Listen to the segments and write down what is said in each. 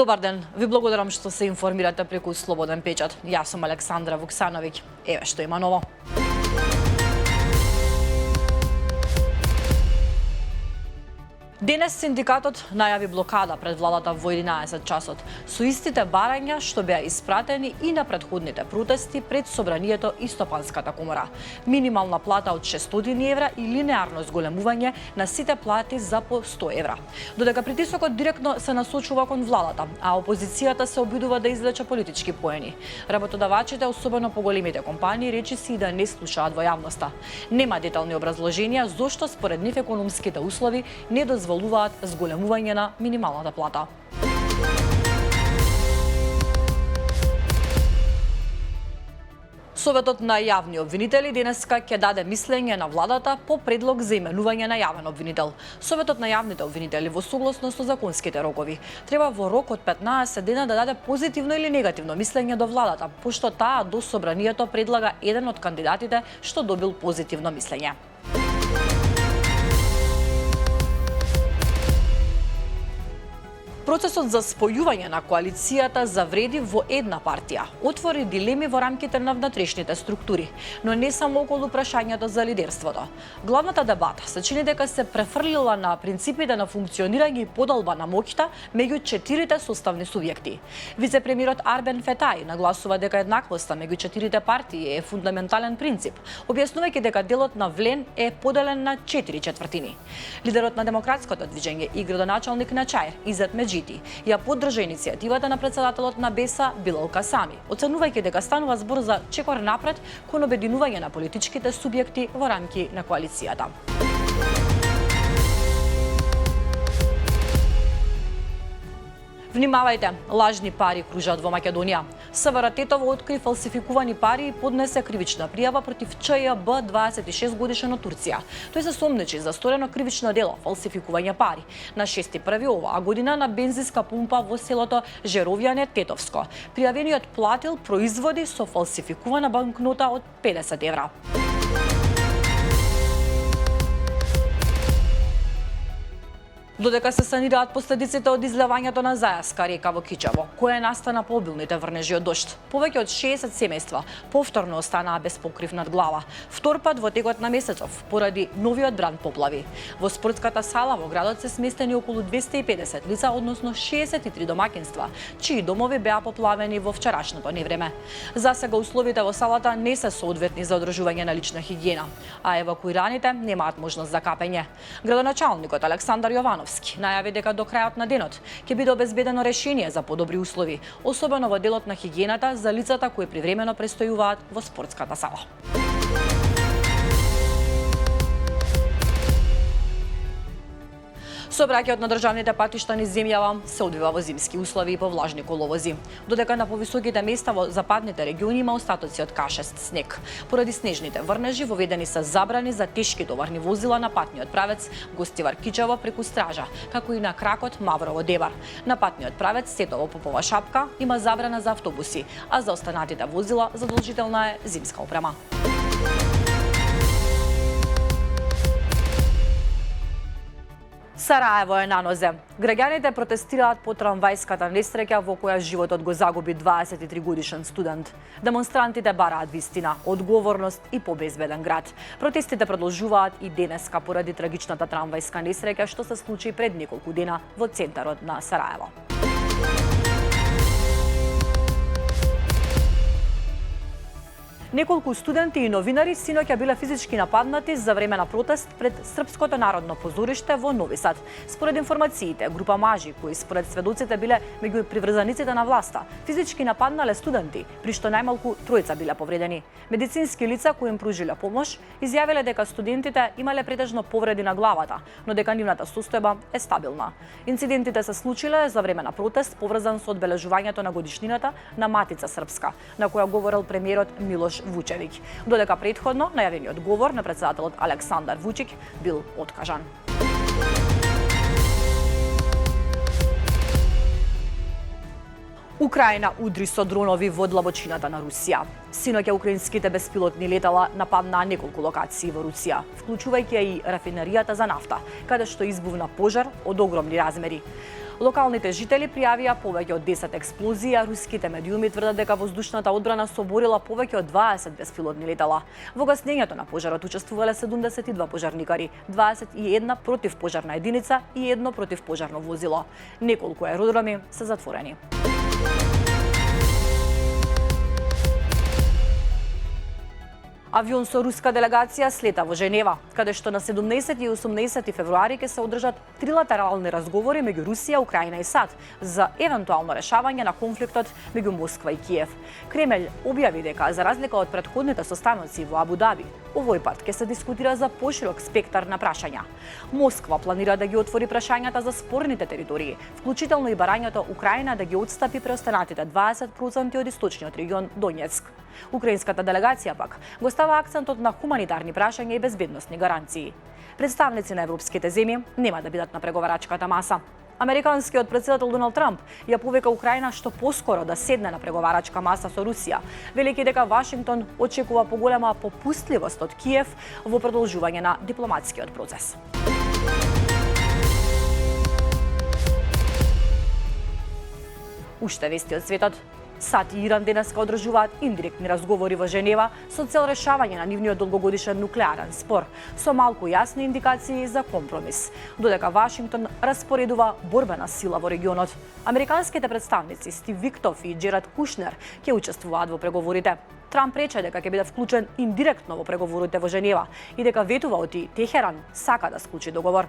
Добар ден, ви благодарам што се информирате преку Слободен печат. Јас сум Александра Вуксановиќ. Еве што има ново. Денес синдикатот најави блокада пред владата во 11 часот, со истите барања што беа испратени и на претходните протести пред Собранието и Стопанската комора. Минимална плата од 600 евра и линеарно зголемување на сите плати за по 100 евра. Додека притисокот директно се насочува кон владата, а опозицијата се обидува да извлече политички поени. Работодавачите, особено поголемите компании, речиси и да не слушаат во јавноста. Нема детални образложенија зошто според нив економските услови не дозволуваат зголемување на минималната плата. Советот на јавни обвинители денеска ќе даде мислење на владата по предлог за именување на јавен обвинител. Советот на јавните обвинители во согласност со законските рокови треба во рок од 15 дена да даде позитивно или негативно мислење до владата, пошто таа до Собранието предлага еден од кандидатите што добил позитивно мислење. Процесот за спојување на коалицијата завреди во една партија, отвори дилеми во рамките на внатрешните структури, но не само околу прашањето за лидерството. Главната дебата се чини дека се префрлила на принципите на функционирање и подолба на моќта меѓу четирите составни субјекти. Вице-премиерот Арбен Фетај нагласува дека еднаквоста меѓу четирите партии е фундаментален принцип, објаснувајќи дека делот на Влен е поделен на 4/4. Лидерот на Демократското движење и градоначалник на Чаир, Изет Меджиди, ја поддржа иницијативата на председателот на БЕСА Билал Касами, оценувајќи дека станува збор за чекор напред кон обединување на политичките субјекти во рамки на коалицијата. Внимавајте, лажни пари кружат во Македонија. СВР Тетово откри фалсификувани пари и поднесе кривична пријава против ЧЈБ 26 годишен од Турција. Тој се сомнечи за сторено кривично дело фалсификување пари на 6.1 оваа година на бензинска пумпа во селото Жеровјане, Тетовско. Пријавениот платил производи со фалсификувана банкнота од 50 евра. Додека се санираат последиците од излевањето на зајаска река во Кичево, која настана по обилните врнежи од дожд. Повеќе од 60 семејства повторно останаа без покрив над глава. Втор пат во текот на месецов поради новиот бран поплави. Во спортската сала во градот се сместени околу 250 лица, односно 63 домаќинства, чии домови беа поплавени во вчерашното невреме. За сега условите во салата не се соодветни за одржување на лична хигиена, а евакуираните немаат можност за капење. Градоначалникот Александар Јовановски најави дека до крајот на денот ќе биде обезбедено решение за подобри услови, особено во делот на хигиената за лицата кои привремено престојуваат во спортската сала. Сообраќајот на државните патишта низ земјава се одвива во зимски услови и по влажни коловози, додека на повисоките места во западните региони има остатоци од кашест снег. Поради снежните врнежи воведени се забрани за тешки товарни возила на патниот правец Гостивар Кичево преку Стража, како и на кракот Маврово Дебар. На патниот правец Сетово Попова Шапка има забрана за автобуси, а за останатите возила задолжителна е зимска опрема. Сараево е на нозе. Граѓаните протестираат по трамвајската несреќа во која животот го загуби 23 годишен студент. Демонстрантите бараат вистина, одговорност и побезбеден град. Протестите продолжуваат и денеска поради трагичната трамвајска несреќа што се случи пред неколку дена во центарот на Сараево. Неколку студенти и новинари синоќа биле физички нападнати за време на протест пред Српското народно позориште во Нови Сад. Според информациите, група мажи кои според сведоците биле меѓу приврзаниците на власта, физички нападнале студенти, при што најмалку тројца биле повредени. Медицински лица кои им пружиле помош изјавиле дека студентите имале претежно повреди на главата, но дека нивната состојба е стабилна. Инцидентите се случиле за време на протест поврзан со одбележувањето на годишнината на Матица Српска, на која говорел премиерот Милош Вучевиќ, додека претходно најавениот говор на председателот Александар Вучиќ бил откажан. Украина удри со дронови во длабочината на Русија. Синоќа украинските беспилотни летала нападнаа неколку локации во Русија, вклучувајќи и рафинеријата за нафта, каде што избувна пожар од огромни размери. Локалните жители пријавија повеќе од 10 експлозии, а руските медиуми тврдат дека воздушната одбрана соборила повеќе од 20 беспилотни летала. Во гаснењето на пожарот учествувале 72 пожарникари, 21 противпожарна единица и 1 противпожарно возило. Неколку аеродроми се затворени. Авион со руска делегација слета во Женева, каде што на 17 и 18 февруари ќе се одржат трилатерални разговори меѓу Русија, Украина и САД за евентуално решавање на конфликтот меѓу Москва и Киев. Кремљ објави дека за разлика од претходните состаноци во Абу Даби, овој пат ќе се дискутира за поширок спектар на прашања. Москва планира да ги отвори прашањата за спорните територии, вклучително и барањето Украина да ги отстапи преостанатите 20% од источниот регион Донецк. Украинската делегација пак го става акцентот на хуманитарни прашања и безбедносни гаранции. Представници на европските земји нема да бидат на преговарачката маса. Американскиот председател Доналд Трамп ја повика Украина што поскоро да седне на преговарачка маса со Русија, велики дека Вашингтон очекува поголема попустливост од Киев во продолжување на дипломатскиот процес. Уште вести од светот. САД и Иран денеска одржуваат индиректни разговори во Женева со цел решавање на нивниот долгогодишен нуклеарен спор, со малку јасни индикации за компромис, додека Вашингтон распоредува борбена сила во регионот. Американските представници Стив Виктов и Джерад Кушнер ќе учествуваат во преговорите. Трамп рече дека ќе биде вклучен индиректно во преговорите во Женева и дека ветува оти Техеран сака да склучи договор.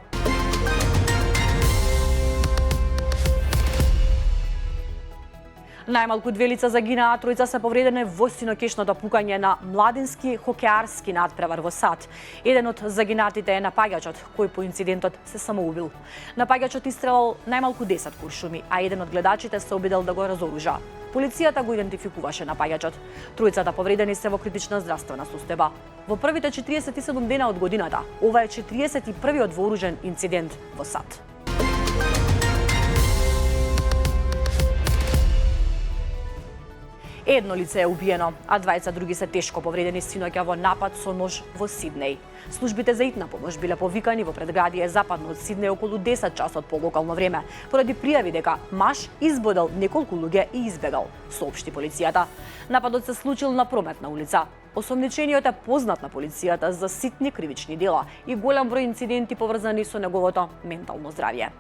Најмалку 2 лица загинаа, 3 се повредени во синокешното пукање на младински хокеарски надпревар во САД. Еден од загинатите е напаѓачот, кој по инцидентот се самоубил. Напаѓачот истрелал најмалку 10 куршуми, а еден од гледачите се обидел да го разоружа. Полицијата го идентификуваше напаѓачот. Тројцата повредени се во критична здравствена состојба. Во првите 47 дена од годината, ова е 41-виот вооружен инцидент во САД. Едно лице е убиено, а 20 други се тешко повредени синоќа во напад со нож во Сиднеј. Службите за итна помош биле повикани во предградие западно од Сиднеј околу 10 часот по локално време, поради пријави дека маж избодел неколку луѓе и избегал, соопшти полицијата. Нападот се случил на прометна улица. Осомничениот е познат на полицијата за ситни кривични дела и голем број инциденти поврзани со неговото ментално здравје.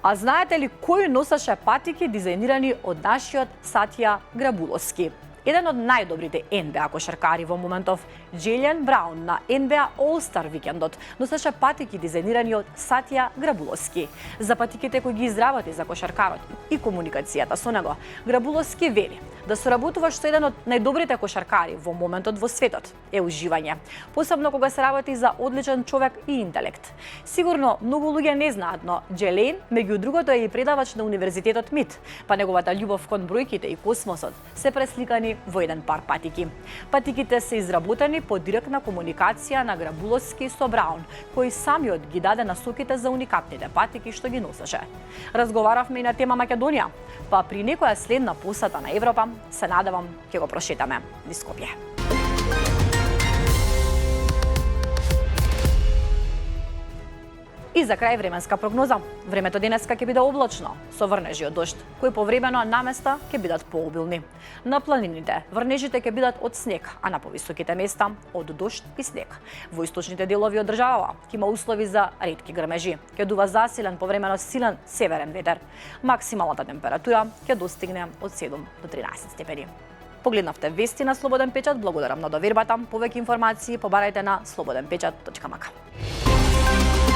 А знаете ли кој носеше патики дизајнирани од нашиот Сатја Грабуловски? Еден од најдобрите НБА кошаркари во моментов, Джејлен Браун на НБА All-Star викендот, носеше патики дизајнирани од Сатја Грабуловски. За патиките кои ги изработи за кошаркарот и комуникацијата со него, Грабуловски вели да соработуваш со еден од најдобрите кошаркари во моментот во светот е уживање, посебно кога се работи за одличен човек и интелект. Сигурно многу луѓе не знаат, но Джелейн, меѓу другото, е и предавач на Универзитетот МИТ, па неговата љубов кон бројките и космосот се пресликани во еден пар патики. Патиките се изработени по директна комуникација на Грабуловски со Браун, кој самиот ги даде насоките за уникатните патики што ги носеше. Разговаравме и на тема Македонија, па при некоја следна посета на Европа се надевам ќе го прошетаме низ Скопје. И за крај временска прогноза. Времето денеска ќе биде облачно, со врнежи од дожд, кои повремено на места ќе бидат пообилни. На планините врнежите ќе бидат од снег, а на повисоките места од дожд и снег. Во источните делови од државава ќе има услови за ретки грмежи. Ќе дува засилен повремено силен северен ветер. Максималната температура ќе достигне од 7 до 13 степени. Погледнавте вести на Слободен печат, благодарам на довербата. Повеќе информации побарајте на slobodенpečat.mk.